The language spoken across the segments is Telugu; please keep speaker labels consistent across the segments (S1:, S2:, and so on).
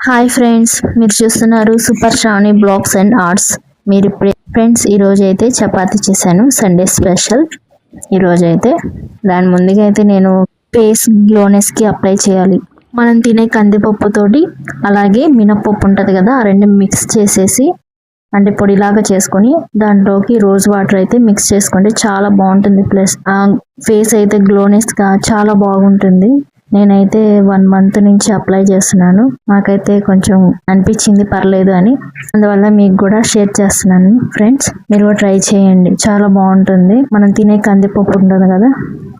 S1: హాయ్ ఫ్రెండ్స్, మీరు చూస్తున్నారు super Shravani blogs and arts. మీరు ఇప్పుడే ఫ్రెండ్స్ ఈరోజు అయితే చపాతీ చేశాను, సండే స్పెషల్. ఈరోజు అయితే దాని ముందుగా అయితే నేను ఫేస్ గ్లోనెస్కి అప్లై చేయాలి. మనం తినే కందిపప్పుతోటి అలాగే మినప్పప్పు ఉంటుంది కదా, ఆ రెండు మిక్స్ చేసేసి అంటే పొడిలాగా చేసుకొని దాంట్లోకి రోజ్ వాటర్ అయితే మిక్స్ చేసుకుంటే చాలా బాగుంటుంది. ప్లస్ ఫేస్ అయితే గ్లోనెస్గా చాలా బాగుంటుంది. నేనైతే 1 month నుంచి అప్లై చేస్తున్నాను. నాకైతే కొంచెం అనిపించింది పర్లేదు అని, అందువల్ల మీకు కూడా షేర్ చేస్తున్నాను. ఫ్రెండ్స్, మీరు కూడా ట్రై చేయండి, చాలా బాగుంటుంది. మనం తినే కందిపప్పు ఉంటుంది కదా,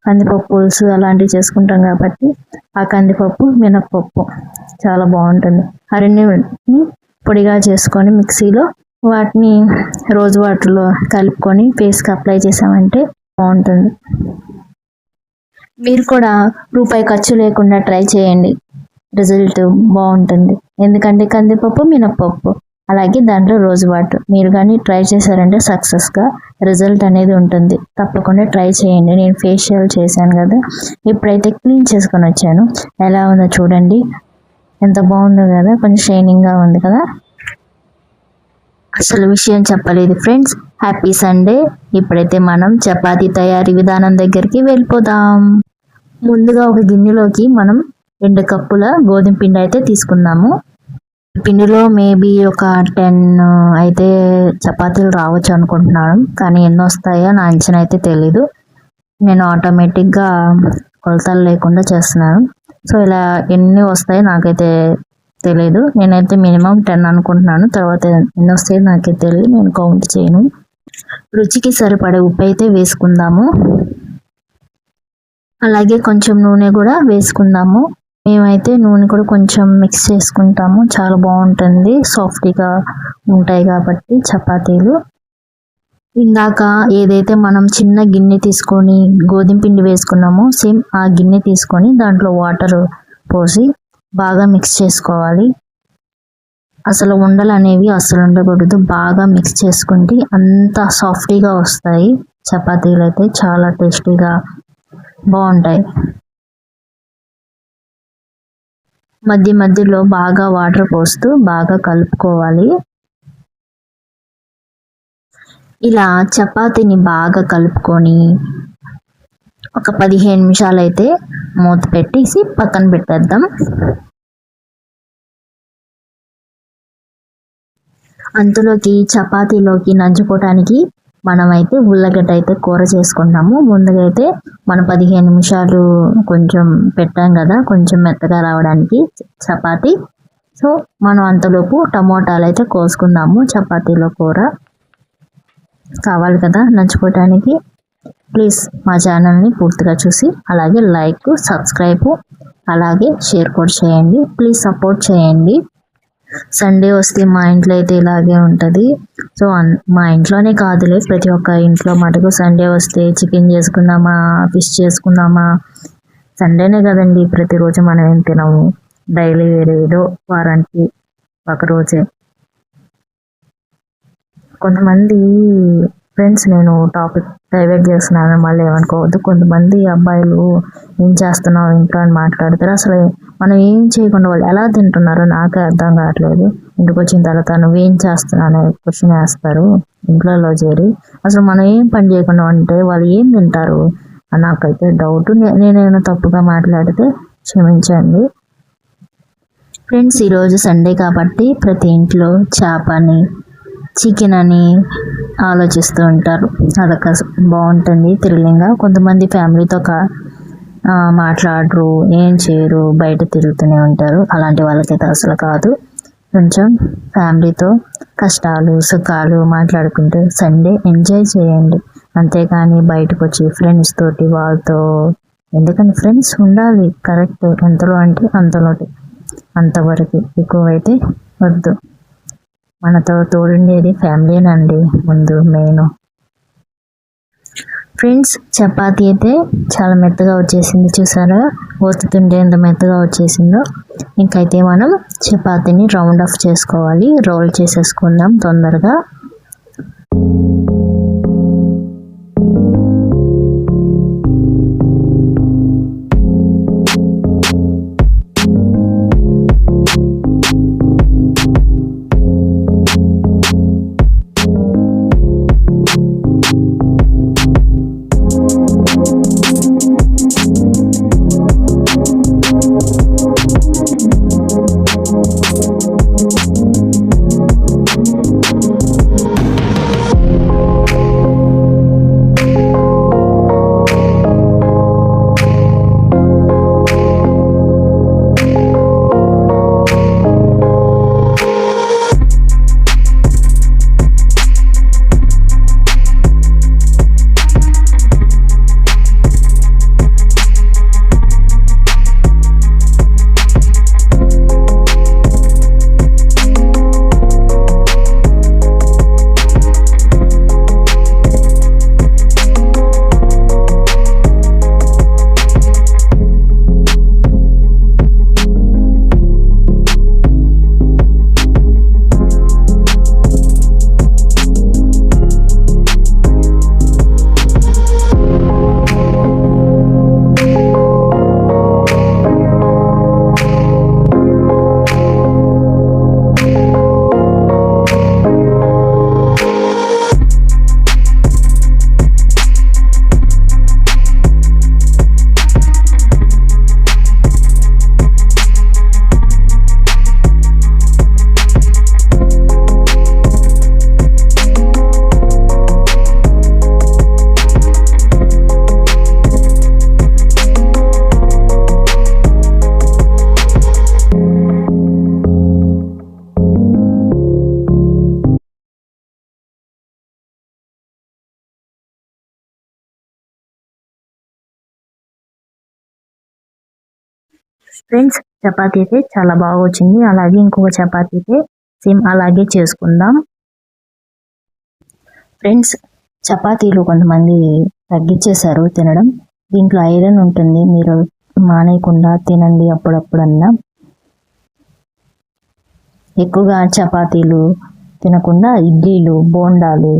S1: కందిపప్పు పులుసు అలాంటివి చేసుకుంటాం కాబట్టి ఆ కందిపప్పు మినప్పప్పు చాలా బాగుంటుంది. ఆ రెండింటిని పొడిగా చేసుకొని మిక్సీలో వాటిని రోజ్ వాటర్లో కలుపుకొని ఫేస్కి అప్లై చేసామంటే బాగుంటుంది. మీరు కూడా రూపాయి ఖర్చు లేకుండా ట్రై చేయండి, రిజల్ట్ బాగుంటుంది. ఎందుకంటే కందిపప్పు మినప్పప్పు అలాగే దాంట్లో రోజ్ వాటర్ మీరు కానీ ట్రై చేశారంటే సక్సెస్గా రిజల్ట్ అనేది ఉంటుంది. తప్పకుండా ట్రై చేయండి. నేను ఫేషియల్ చేశాను కదా, ఇప్పుడైతే క్లీన్ చేసుకొని వచ్చాను. ఎలా ఉందో చూడండి, ఎంత బాగుందో కదా, కొంచెం షైనింగ్గా ఉంది కదా. అసలు విషయం చెప్పలేదు ఫ్రెండ్స్. Happy Sunday. ఇప్పుడైతే మనం చపాతీ తయారీ విధానం దగ్గరికి వెళ్ళిపోదాం. ముందుగా ఒక గిన్నెలోకి మనం 2 కప్పుల గోధుమ పిండి అయితే తీసుకుందాము. పిండిలో మేబీ ఒక 10 అయితే చపాతీలు రావచ్చు అనుకుంటున్నాను, కానీ ఎన్ని వస్తాయో నా అంచనా అయితే తెలీదు. నేను ఆటోమేటిక్గా కొలతలు లేకుండా చేస్తున్నాను. సో ఇలా ఎన్ని వస్తాయో నాకైతే తెలీదు. నేనైతే మినిమం 10 అనుకుంటున్నాను, తర్వాత ఎన్ని వస్తాయో నాకైతే తెలియదు, నేను కౌంట్ చేయను. రుచికి సరిపడే ఉప్పు అయితే వేసుకుందాము. అలాగే కొంచెం నూనె కూడా వేసుకుందాము. మేమైతే నూనె కూడా కొంచెం మిక్స్ చేసుకుంటాము, చాలా బాగుంటుంది, సాఫ్ట్గా ఉంటాయి కాబట్టి చపాతీలు. ఇందాక ఏదైతే మనం చిన్న గిన్నె తీసుకొని గోధుమ పిండి వేసుకున్నామో సేమ్ ఆ గిన్నె తీసుకొని దాంట్లో వాటర్ పోసి బాగా మిక్స్ చేసుకోవాలి. అసలు ఉండలు అనేవి అసలు ఉండకూడదు, బాగా మిక్స్ చేసుకుంటే అంత సాఫ్ట్గా వస్తాయి చపాతీలు అయితే, చాలా టేస్టీగా బాగుంటాయి. మధ్య మధ్యలో బాగా వాటర్ పోస్తూ బాగా కలుపుకోవాలి. ఇలా చపాతీని బాగా కలుపుకొని ఒక 15 నిమిషాలు అయితే మూత పెట్టేసి పక్కన పెట్టేద్దాం. అంతలోకి చపాతీలోకి నంచుకోవటానికి మనమైతే ఉల్లగడ్డ అయితే కూర చేసుకుంటాము. ముందుగా అయితే మనం 15 నిమిషాలు కొంచెం పెట్టాం కదా, కొంచెం మెత్తగా రావడానికి చపాతీ. సో మనం అంతలోపు టమోటాలు అయితే కోసుకుందాము. చపాతీలో కూర కావాలి కదా నంచుకోవటానికి. ప్లీజ్ మా ఛానల్ని పూర్తిగా చూసి అలాగే లైక్, సబ్స్క్రైబ్ అలాగే షేర్ కూడా చేయండి. ప్లీజ్ సపోర్ట్ చేయండి. సండే వస్తే మా ఇంట్లో అయితే ఇలాగే ఉంటుంది. సో మా ఇంట్లోనే కాదులే, ప్రతి ఒక్క ఇంట్లో మటుకు సండే వస్తే చికెన్ చేసుకుందామా, ఫిష్ చేసుకుందామా. సండేనే కదండి, ప్రతిరోజు మనం ఏం తినము, డైలీ ఏదో వారానికి ఒకరోజే. కొంతమంది ఫ్రెండ్స్, నేను టాపిక్ డైవర్ట్ చేస్తున్నాను, మళ్ళీ ఏమనుకోవద్దు. కొంతమంది అబ్బాయిలు ఏం చేస్తున్నావు ఇంట్లో అని మాట్లాడతారు. అసలు మనం ఏం చేయకుండా వాళ్ళు ఎలా తింటున్నారో నాకే అర్థం కావట్లేదు. ఇంటికి వచ్చిన తర్వాత నువ్వేం చేస్తున్నావు అనే క్వశ్చన్ వేస్తారు ఇంట్లో చేరి. అసలు మనం ఏం పని చేయకుండా ఉంటే వాళ్ళు ఏం తింటారు నాకైతే డౌట్. నేనేమైనా తప్పుగా మాట్లాడితే క్షమించండి ఫ్రెండ్స్. ఈరోజు సండే కాబట్టి ప్రతి ఇంట్లో చేపని, చికెన్ అని ఆలోచిస్తూ ఉంటారు. అదొక బాగుంటుంది థ్రిల్లింగ్గా. కొంతమంది ఫ్యామిలీతో మాట్లాడరు, ఏం చేయరు, బయట తిరుగుతూనే ఉంటారు. అలాంటి వాళ్ళకైతే అసలు కాదు. కొంచెం ఫ్యామిలీతో కష్టాలు సుఖాలు మాట్లాడుకుంటూ సండే ఎంజాయ్ చేయండి. అంతేకాని బయటకు వచ్చి ఫ్రెండ్స్ తోటి వాళ్ళతో, ఎందుకని ఫ్రెండ్స్ ఉండాలి కరెక్ట్, ఎంతలో అంటే అంతలోటి, అంతవరకు ఎక్కువైతే వద్దు. మనతో తోడుండేది ఫ్యామిలీనండి ముందు మెయిన్. ఫ్రెండ్స్, చపాతీ అయితే చాలా మెత్తగా వచ్చేసింది, చూసారా, ఒత్తుతుంటే ఎంత మెత్తగా వచ్చేసిందో. ఇంకైతే మనం చపాతీని రౌండ్ ఆఫ్ చేసుకోవాలి, రోల్ చేసేసుకుందాం తొందరగా. ఫ్రెండ్స్, చపాతీ అయితే చాలా బాగా వచ్చింది. అలాగే ఇంకొక చపాతీ అయితే సేమ్ అలాగే చేసుకుందాం. ఫ్రెండ్స్, చపాతీలు కొంతమంది తగ్గించేశారు తినడం. దీంట్లో ఐరన్ ఉంటుంది, మీరు మానేయకుండా తినండి అప్పుడప్పుడన్నా. ఎక్కువగా చపాతీలు తినకుండా ఇడ్లీలు, బోండాలు,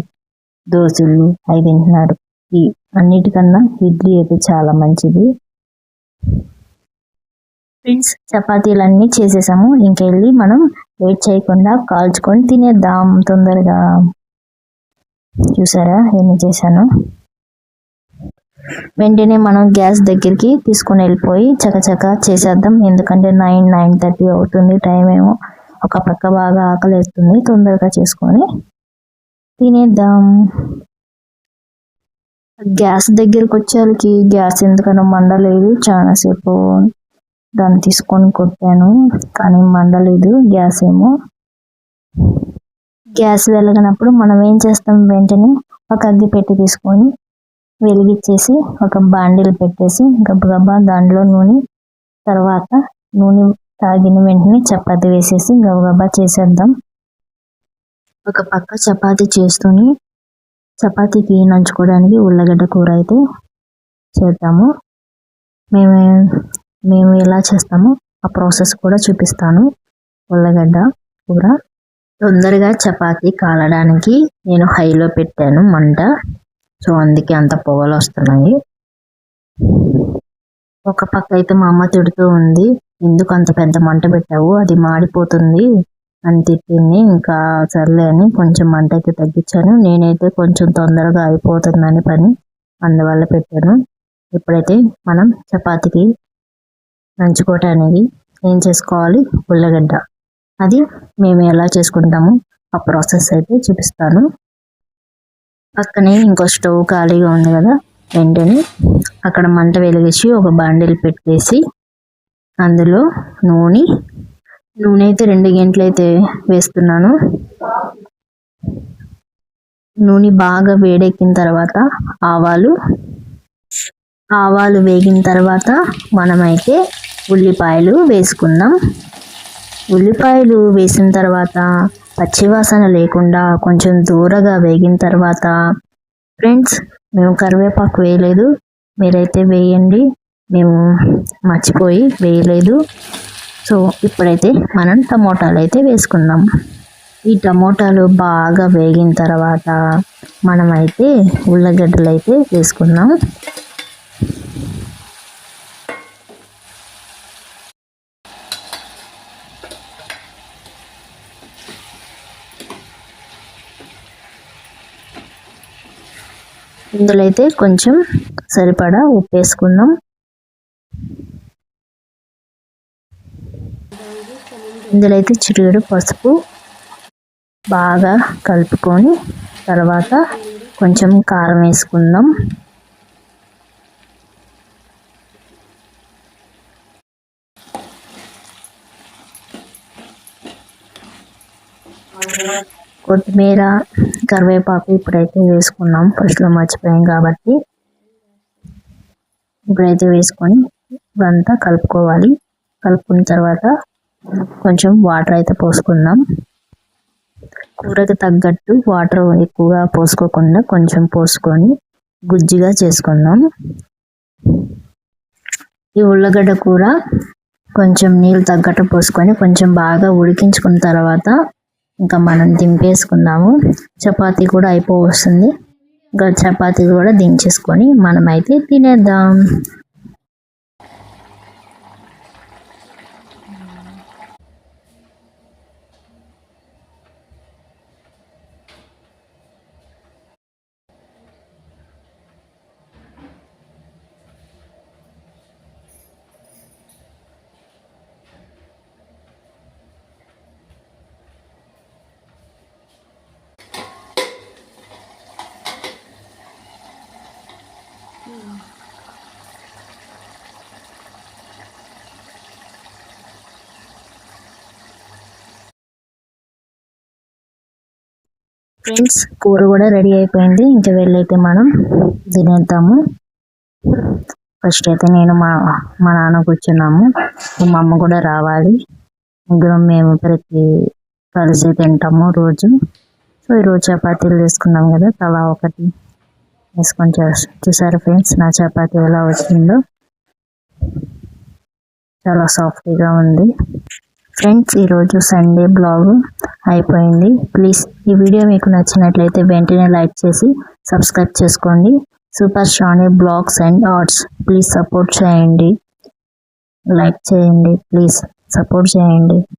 S1: దోశలు అవి తింటున్నారు. ఈ అన్నిటికన్నా ఇడ్లీ అయితే చాలా మంచిది. ఫ్రెండ్స్, చపాతీలన్నీ చేసేసాము. ఇంకెళ్ళి మనం వెయిట్ చేయకుండా కాల్చుకొని తినేద్దాం తొందరగా. చూసారా ఎన్ని చేశాను. వెంటనే మనం గ్యాస్ దగ్గరికి తీసుకుని వెళ్ళిపోయి చకచక చేసేద్దాం. ఎందుకంటే 9:30 అవుతుంది టైం ఏమో. ఒక పక్క బాగా ఆకలిస్తుంది, తొందరగా చేసుకొని తినేద్దాం. గ్యాస్ దగ్గరికి వచ్చేసరికి గ్యాస్ ఎందుకనో మండలేదు. చాలాసేపు దాన్ని తీసుకొని కొట్టాను కానీ మండలేదు గ్యాస్ ఏమో. గ్యాస్ వెలగనప్పుడు మనం ఏం చేస్తాం, వెంటనే ఒక అగ్గి పెట్టి తీసుకొని వెలిగించేసి ఒక బాండిల్ పెట్టేసి గబగబా దాంట్లో తర్వాత నూనె తాగిన వెంటనే చపాతీ వేసేసి గబగబా చేసేద్దాం. ఒక పక్క చపాతీ చేస్తూనే చపాతీకి నంచుకోవడానికి ఉల్లగడ్డ కూర అయితే చేద్దాము. మేము ఎలా చేస్తామో ఆ ప్రాసెస్ కూడా చూపిస్తాను. ఉల్లగడ్డ కూర తొందరగా చపాతీ కాలడానికి నేను హైలో పెట్టాను మంట. సో అందుకే అంత పొగలు వస్తున్నాయి. ఒక పక్క అయితే మా అమ్మ తిడుతూ ఉంది, ఎందుకు అంత పెద్ద మంట పెట్టావు, అది మాడిపోతుంది అని తిట్టింది. ఇంకా సర్లే అని కొంచెం మంట అయితే తగ్గించాను. నేనైతే కొంచెం తొందరగా అయిపోతుందని పని, అందువల్ల పెట్టాను. ఇప్పుడైతే మనం చపాతీకి నంచుకోవటానికి ఏం చేసుకోవాలి, ఉల్లగడ్డ. అది మేము ఎలా చేసుకుంటాము ఆ ప్రాసెస్ అయితే చూపిస్తాను. పక్కనే ఇంకో స్టవ్ ఖాళీగా ఉంది కదా, వెంటనే అక్కడ మంట వెలిగించి ఒక బాండిల్ పెట్టేసి అందులో నూనె అయితే 2 గంటలు అయితే వేస్తున్నాను. నూనె బాగా వేడెక్కిన తర్వాత ఆవాలు వేగిన తర్వాత మనమైతే ఉల్లిపాయలు వేసుకుందాం. ఉల్లిపాయలు వేసిన తర్వాత పచ్చివాసన లేకుండా కొంచెం దూరగా వేగిన తర్వాత, ఫ్రెండ్స్ మేము కరివేపాకు వేయలేదు, మీరైతే వేయండి. మేము మర్చిపోయి వేయలేదు. సో ఇప్పుడైతే మనం టమోటాలు అయితే వేసుకుందాం. ఈ టమోటాలు బాగా వేగిన తర్వాత మనమైతే ఉల్లగడ్డలు అయితే వేసుకుందాం. ఇందులో అయితే కొంచెం సరిపడా ఉప్పు వేసుకుందాం. ఇందులో అయితే చిటికెడు పసుపు బాగా కలుపుకొని తర్వాత కొంచెం కారం వేసుకుందాం. కొత్తిమీర, కరివేపాకు ఇప్పుడైతే వేసుకున్నాం. ఫస్ట్లో మర్చిపోయాం కాబట్టి ఇప్పుడైతే వేసుకొని ఇవంతా కలుపుకోవాలి. కలుపుకున్న తర్వాత కొంచెం వాటర్ అయితే పోసుకుందాం. కూరకి తగ్గట్టు వాటర్ ఎక్కువగా పోసుకోకుండా కొంచెం పోసుకొని గుజ్జుగా చేసుకుందాం. ఈ ఉల్లగడ్డ కూర కొంచెం నీళ్ళు తగ్గట్టు పోసుకొని కొంచెం బాగా ఉడికించుకున్న తర్వాత ఇంకా మనం దింపేసుకుందాము. చపాతీ కూడా అయిపోవస్తుంది. ఇంకా చపాతీ కూడా దించేసుకొని మనమైతే తినేద్దాం. ఫ్రెండ్స్, కూర కూడా రెడీ అయిపోయింది. ఇంకా వెళ్ళైతే మనం తినేద్దాము. ఫస్ట్ అయితే నేను మా నాన్న కూర్చున్నాము. మా అమ్మ కూడా రావాలి. ముగ్గురం మేము కలిసి తింటాము రోజు. సో ఈరోజు చపాతీలు తీసుకున్నాం కదా, తలా ఒకటి వేసుకొని చూసారు ఫ్రెండ్స్ నా చపాతీ ఎలా వచ్చిందో. చాలా సాఫ్ట్గా ఉంది ఫ్రెండ్స్. ఈరోజు సండే బ్లాగ్ అయిపోయింది. ప్లీజ్ ఈ వీడియో మీకు నచ్చినట్లయితే వెంటనే లైక్ చేసి సబ్స్క్రైబ్ చేసుకోండి. Super Shani blogs and arts please support చేయండి, లైక్ చేయండి, ప్లీజ్ సపోర్ట్ చేయండి.